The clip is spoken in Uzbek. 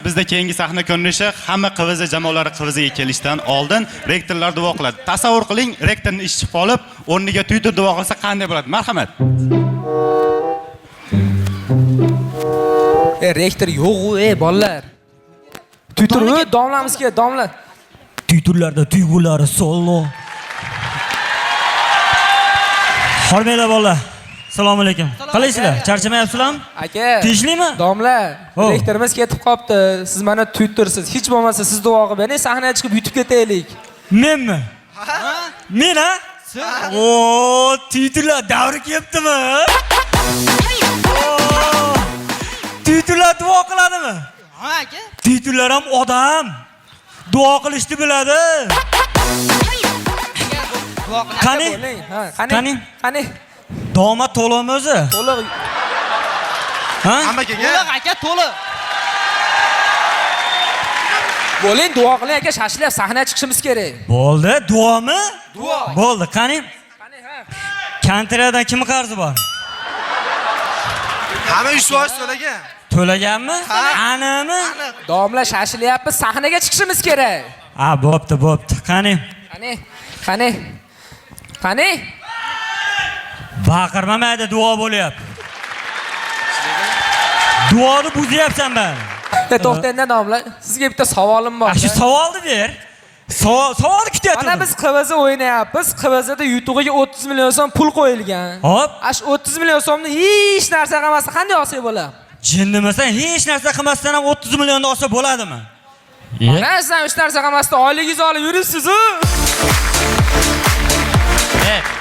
Bizda keyingi sahna ko'rinishi hamma QVZ jamoalari QVZga kelishdan oldin rektorlar duo qiladi. Tasavvur qiling, rektorni ish chiqib olib, o'rniga Twitter duo qilsa qanday bo'ladi? Marhamat. Rektor yo'q-ku, bolalar. Twitter domlamizga, domla. Twitterlarda tuyg'ulari sollo. Hormanglar bolalar. Assalomu alaykum. Qalaysizlar? Charchamayapsizlarmi? Aka. Tinchlikmi? Domla, Oh. rektorimiz ketib qopti. Siz mana Twittersiz. Hech bo'lmasa siz duo qilib bering, sahnaga chiqib yutib ketaylik. Menmi? Men ha? O, Twitterlar davri kelibdimi? Twitterlar duo qiladimi? Ha aka. Twitterlar ham odam. Duo qilishni biladi. Qani? Ha, Qani? Qani? Domad to'liqmi o'zi? To'liq. Ha? To'liq aka, to'liq. Bo'ling, duo qiling aka, shashilab sahnaga chiqishimiz kerak. Bo'ldi, duomi? Duo. Bo'ldi, qani? Qani, ha. Kontradan kimning qarzi bor? Hamma 3% to'lagan. To'laganmi? Animi? Domla shashilyapmiz, sahnaga chiqishimiz kerak. Ha, bo'pti. Qani? Qani? Qani? Qani? Baqirmamaydi, duo bo'lyapti. Duoni buzyapsan ben. To'xtangda domla, sizga bitta savolim bor. Shu savolni ber. Savolni kutyapman. Mana biz QVZ o'ynayapmiz. QVZda YouTube'ga 30 million so'm pul qo'yilgan. Hop. Ash 30 million so'mni hech narsa qilmasdan qanday olsak bo'ladi? Jinnimasan, hech narsa qilmasdan ham 30 millionni olsa bo'ladimi? Mana siz ham hech narsa qilmasdan oyligingizni olib yuribsiz-ku.